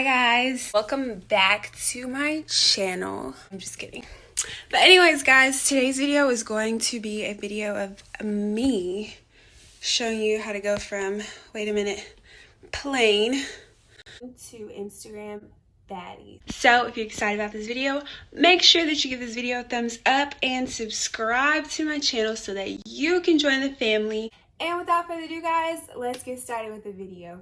guys, welcome back to my channel. I'm just kidding. But anyways guys, today's video is going to be a video of me showing you how to go from, wait a minute, plain to Instagram baddie. So if you're excited about this video, make sure that you give this video a thumbs up and subscribe to my channel so that you can join the family. And without further ado guys, let's get started with the video.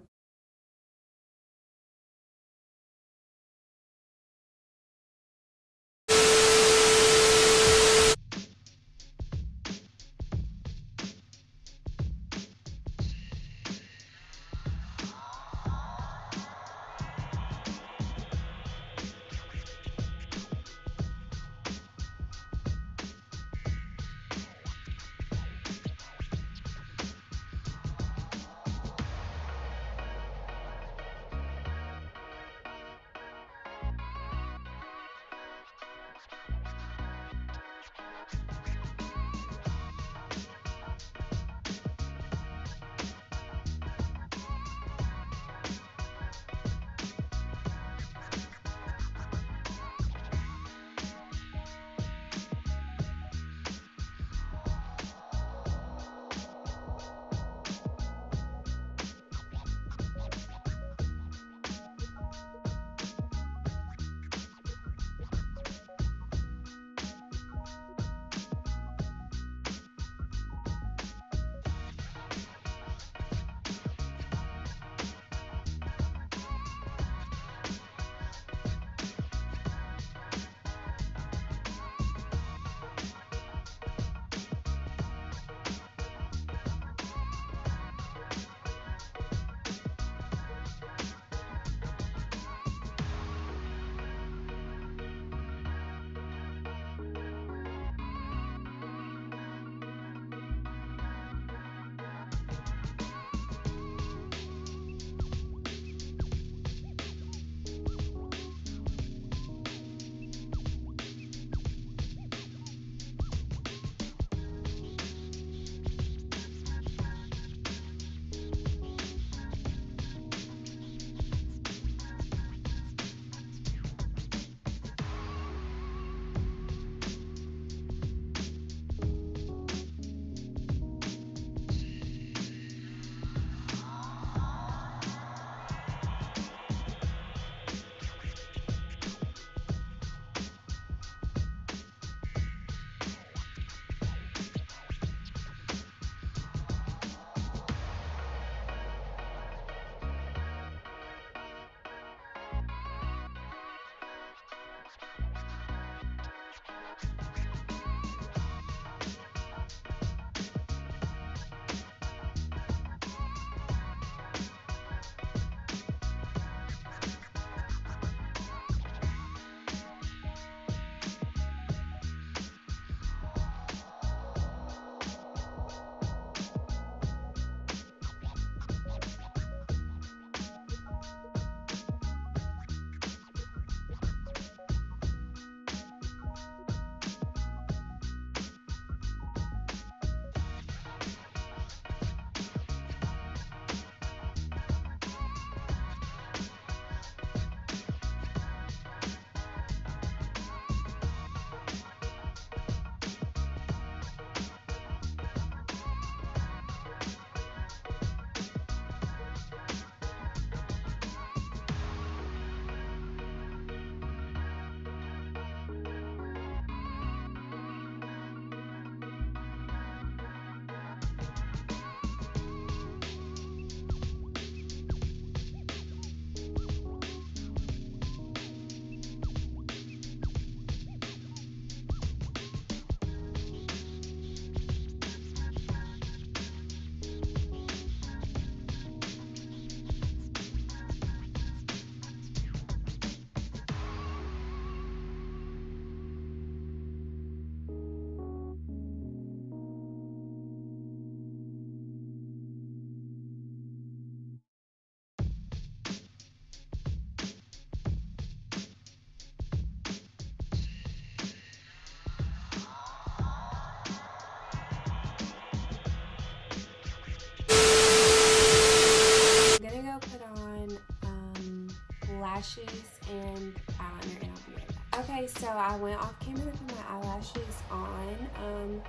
today, so I went off camera to put my eyelashes on.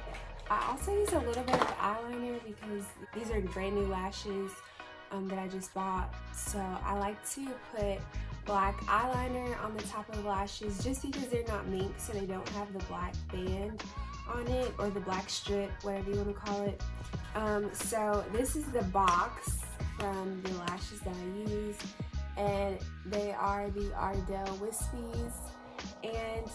I also use a little bit of eyeliner because these are brand new lashes that I just bought. So I like to put black eyeliner on the top of the lashes just because they're not mink, so they don't have the black band on it, or the black strip, whatever you want to call it. So this is the box from the lashes that I use, and they are the Ardell Wispies, and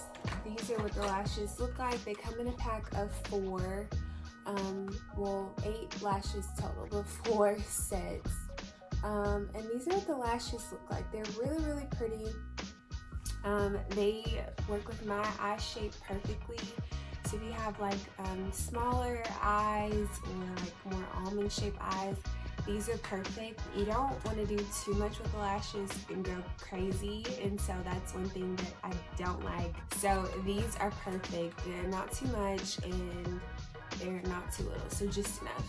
these are what the lashes look like. They come in a pack of 4, well, 8 lashes total, but 4 sets. And these are what the lashes look like. They're really, really pretty. They work with my eye shape perfectly. So if you have like smaller eyes or like more almond shaped eyes, these are perfect. You don't want to do too much with the lashes and go crazy, and so that's one thing that I don't like. So these are perfect. They're not too much and they're not too little, so just enough.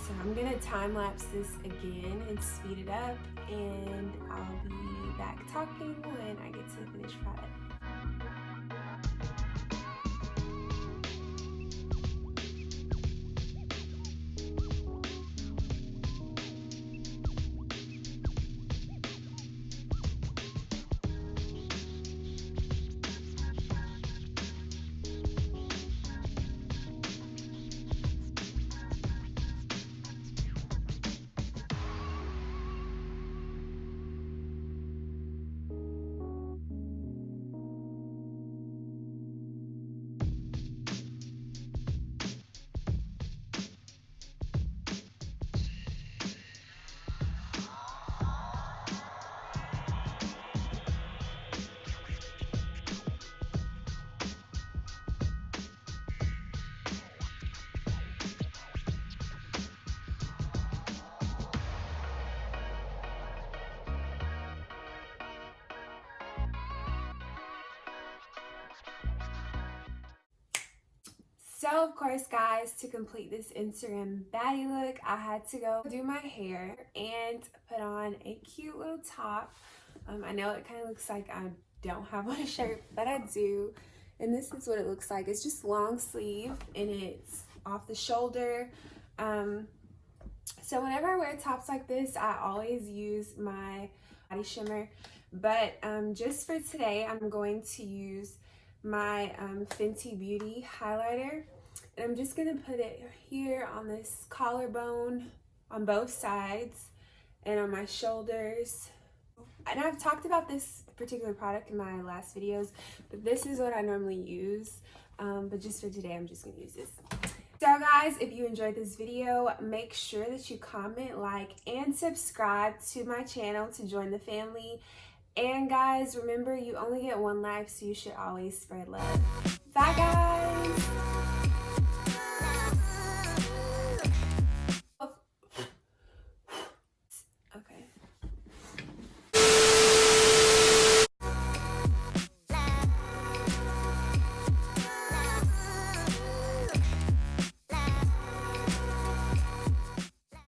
So I'm gonna time lapse this again and speed it up, and I'll be back talking when I get to the finished product. So of course, guys, to complete this Instagram baddie look, I had to go do my hair and put on a cute little top. I know it kind of looks like I don't have on a shirt, but I do. And this is what it looks like. It's just long sleeve and it's off the shoulder. So whenever I wear tops like this, I always use my body shimmer. But just for today, I'm going to use my Fenty Beauty highlighter, and I'm just gonna put it here on this collarbone on both sides and on my shoulders. And I've talked about this particular product in my last videos, but this is what I normally use, but just for today I'm just gonna use this. So guys, if you enjoyed this video, make sure that you comment, like, and subscribe to my channel to join the family. And guys, remember, you only get one life, so you should always spread love. Bye guys!